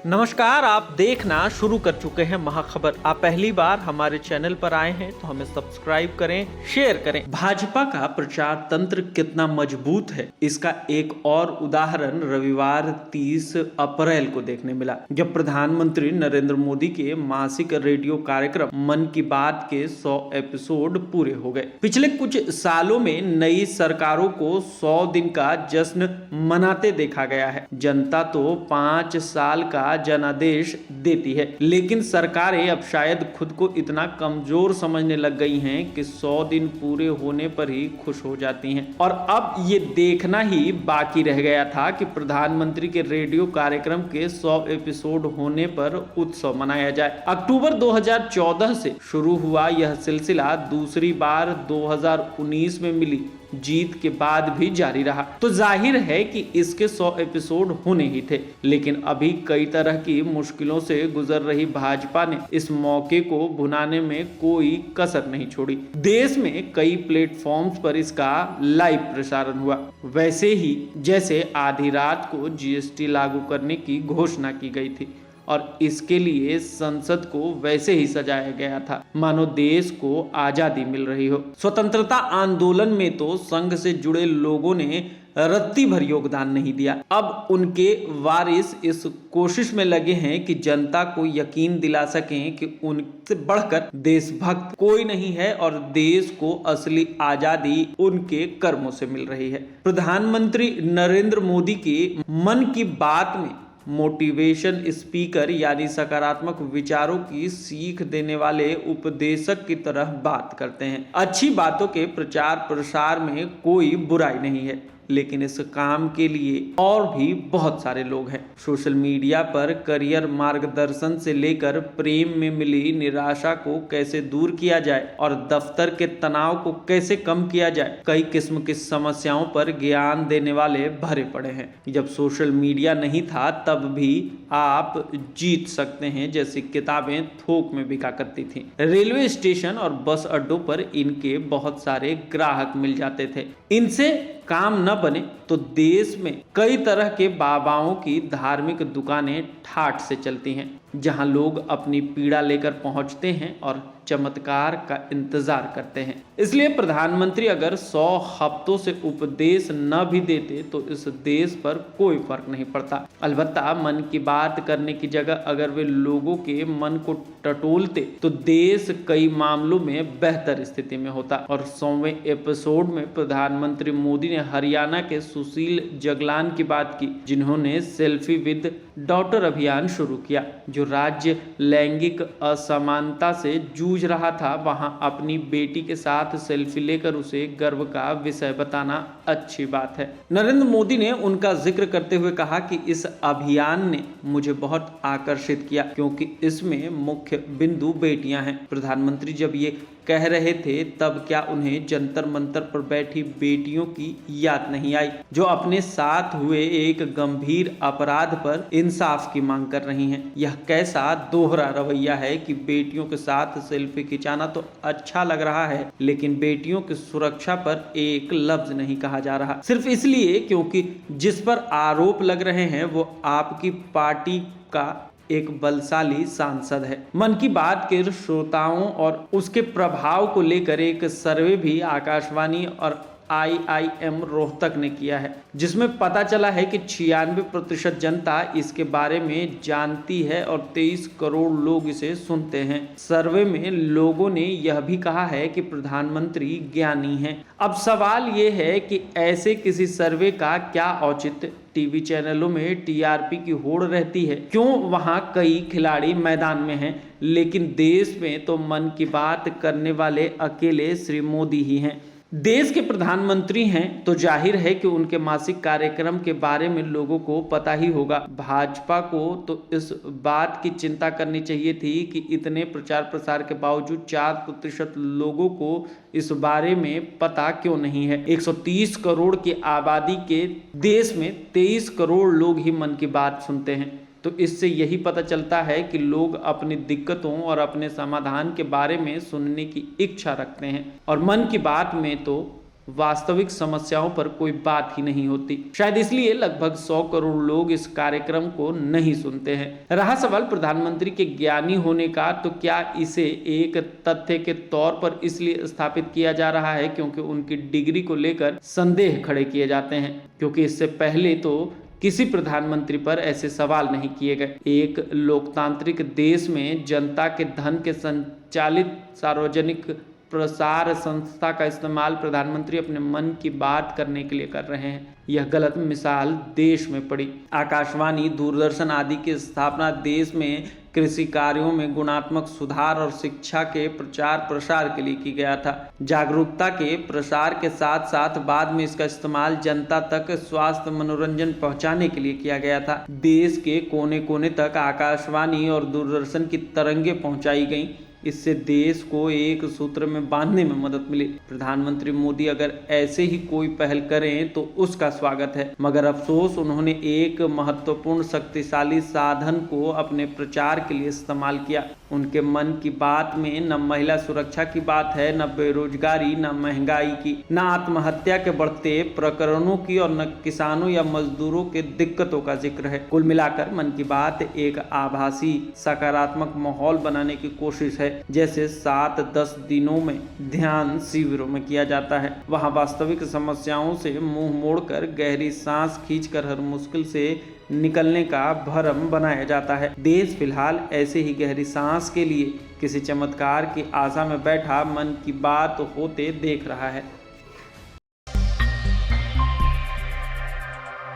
नमस्कार, आप देखना शुरू कर चुके हैं महाखबर। आप पहली बार हमारे चैनल पर आए हैं तो हमें सब्सक्राइब करें, शेयर करें। भाजपा का प्रचार तंत्र कितना मजबूत है, इसका एक और उदाहरण रविवार 30 अप्रैल को देखने मिला, जब प्रधानमंत्री नरेंद्र मोदी के मासिक रेडियो कार्यक्रम मन की बात के 100 एपिसोड पूरे हो गए। पिछले कुछ सालों में नई सरकारों को 100 दिन का जश्न मनाते देखा गया है। जनता तो 5 साल का जनादेश देती है, लेकिन सरकारें अब शायद खुद को इतना कमजोर समझने लग गई हैं कि 100 दिन पूरे होने पर ही खुश हो जाती हैं। और अब ये देखना ही बाकी रह गया था कि प्रधानमंत्री के रेडियो कार्यक्रम के 100 एपिसोड होने पर उत्सव मनाया जाए। अक्टूबर 2014 से शुरू हुआ यह सिलसिला दूसरी बार 2019 में मिली जीत के बाद भी जारी रहा, तो जाहिर है कि इसके 100 एपिसोड होने ही थे। लेकिन अभी कई तरह की मुश्किलों से गुजर रही भाजपा ने इस मौके को भुनाने में कोई कसर नहीं छोड़ी। देश में कई प्लेटफॉर्म्स पर इसका लाइव प्रसारण हुआ, वैसे ही जैसे आधी रात को जीएसटी लागू करने की घोषणा की गई थी और इसके लिए संसद को वैसे ही सजाया गया था मानो देश को आजादी मिल रही हो। स्वतंत्रता आंदोलन में तो संघ से जुड़े लोगों ने रत्ती भर योगदान नहीं दिया। अब उनके वारिस इस कोशिश में लगे हैं कि जनता को यकीन दिला सकें कि उनसे बढ़कर देशभक्त कोई नहीं है और देश को असली आजादी उनके कर्मों से मिल रही है। प्रधानमंत्री नरेंद्र मोदी के मन की बात में मोटिवेशन स्पीकर यानी सकारात्मक विचारों की सीख देने वाले उपदेशक की तरह बात करते हैं। अच्छी बातों के प्रचार प्रसार में कोई बुराई नहीं है, लेकिन इस काम के लिए और भी बहुत सारे लोग हैं। सोशल मीडिया पर करियर मार्गदर्शन से लेकर प्रेम में मिली निराशा को कैसे दूर किया जाए और दफ्तर के तनाव को कैसे कम किया जाए, कई किस्म की समस्याओं पर ज्ञान देने वाले भरे पड़े हैं। जब सोशल मीडिया नहीं था तब भी आप जीत सकते हैं जैसी किताबें थोक में बिका करती थी। रेलवे स्टेशन और बस अड्डों पर इनके बहुत सारे ग्राहक मिल जाते थे। इनसे काम न बने तो देश में कई तरह के बाबाओं की धार्मिक दुकानें ठाठ से चलती हैं, जहां लोग अपनी पीड़ा लेकर पहुंचते हैं और चमत्कार का इंतजार करते हैं। इसलिए प्रधानमंत्री अगर 100 हफ्तों से उपदेश न भी देते तो इस देश पर कोई फर्क नहीं पड़ता। अलबत्ता मन की बात करने की जगह अगर वे लोगों के मन को टटोलते तो देश कई मामलों में बेहतर स्थिति में होता। और 100वें एपिसोड में प्रधानमंत्री मोदी ने हरियाणा के सुशील जगलान की बात की, जिन्होंने सेल्फी विद डॉटर अभियान शुरू किया। जो राज्य लैंगिक असमानता से जूझ रहा था, वहां अपनी बेटी के साथ सेल्फी लेकर उसे गर्व का विषय बताना अच्छी बात है। नरेंद्र मोदी ने उनका जिक्र करते हुए कहा कि इस अभियान ने मुझे बहुत आकर्षित किया क्योंकि इसमें मुख्य बिंदु बेटियां हैं। प्रधानमंत्री जब ये कह रहे थे तब क्या उन्हें जंतर मंतर पर बैठी बेटियों की याद नहीं आई, जो अपने साथ हुए एक गंभीर अपराध पर इंसाफ की मांग कर रही हैं। यह कैसा दोहरा रवैया है कि बेटियों के साथ सेल्फी खिंचाना तो अच्छा लग रहा है, लेकिन बेटियों की सुरक्षा पर एक लफ्ज नहीं कहा जा रहा, सिर्फ इसलिए क्योंकि जिस पर आरोप लग रहे हैं वो आपकी पार्टी का एक बलशाली सांसद है। मन की बात के श्रोताओं और उसके प्रभाव को लेकर एक सर्वे भी आकाशवाणी और IIM रोहतक ने किया है, जिसमें पता चला है कि 96% जनता इसके बारे में जानती है और 23 करोड़ लोग इसे सुनते हैं। सर्वे में लोगों ने यह भी कहा है कि प्रधानमंत्री ज्ञानी हैं। अब सवाल ये है कि ऐसे किसी सर्वे का क्या औचित्य? टीवी चैनलों में TRP की होड़ रहती है, क्यों वहां कई खिलाड़ी मैदान में हैं, लेकिन देश में तो मन की बात करने वाले अकेले श्री मोदी ही हैं। देश के प्रधानमंत्री हैं तो जाहिर है कि उनके मासिक कार्यक्रम के बारे में लोगों को पता ही होगा। भाजपा को तो इस बात की चिंता करनी चाहिए थी कि इतने प्रचार प्रसार के बावजूद 4% लोगों को इस बारे में पता क्यों नहीं है। 130 करोड़ की आबादी के देश में 23 करोड़ लोग ही मन की बात सुनते हैं। तो इससे यही पता चलता है कि लोग अपनी दिक्कतों और अपने समाधान के बारे में सुनने की इच्छा रखते हैं। और मन की बात में तो वास्तविक समस्याओं पर कोई बात ही नहीं होती। शायद इसलिए लगभग 100 करोड़ लोग इस कार्यक्रम को नहीं सुनते हैं। रहा सवाल प्रधानमंत्री के ज्ञानी होने का, तो क्या इसे एक तथ्य के तौर पर इसलिए स्थापित किया जा रहा है क्योंकि उनकी डिग्री को लेकर संदेह खड़े किए जाते हैं, क्योंकि इससे पहले तो किसी प्रधानमंत्री पर ऐसे सवाल नहीं किए गए। एक लोकतांत्रिक देश में जनता के धन के संचालित सार्वजनिक प्रसार संस्था का इस्तेमाल प्रधानमंत्री अपने मन की बात करने के लिए कर रहे हैं। यह गलत मिसाल देश में पड़ी। आकाशवाणी, दूरदर्शन आदि की स्थापना देश में कृषि कार्यों में गुणात्मक सुधार और शिक्षा के प्रचार प्रसार के लिए की गया था। जागरूकता के प्रसार के साथ साथ बाद में इसका इस्तेमाल जनता तक स्वास्थ्य मनोरंजन पहुंचाने के लिए किया गया था। देश के कोने कोने तक आकाशवाणी और दूरदर्शन की तरंगें पहुंचाई गईं। इससे देश को एक सूत्र में बांधने में मदद मिली। प्रधानमंत्री मोदी अगर ऐसे ही कोई पहल करें तो उसका स्वागत है, मगर अफसोस उन्होंने एक महत्वपूर्ण शक्तिशाली साधन को अपने प्रचार के लिए इस्तेमाल किया। उनके मन की बात में न महिला सुरक्षा की बात है, न बेरोजगारी, न महंगाई की, न आत्महत्या के बढ़ते प्रकरणों की, और न किसानों या मजदूरों के दिक्कतों का जिक्र है। कुल मिलाकर मन की बात एक आभासी सकारात्मक माहौल बनाने की कोशिश है, जैसे 7-10 दिनों में ध्यान शिविरों में किया जाता है। वहां वास्तविक समस्याओं से मुंह मोड़कर गहरी सांस खींचकर हर मुश्किल से निकलने का भरम बनाया जाता है। देश फिलहाल ऐसे ही गहरी सांस के लिए किसी चमत्कार की आशा में बैठा मन की बात होते देख रहा है।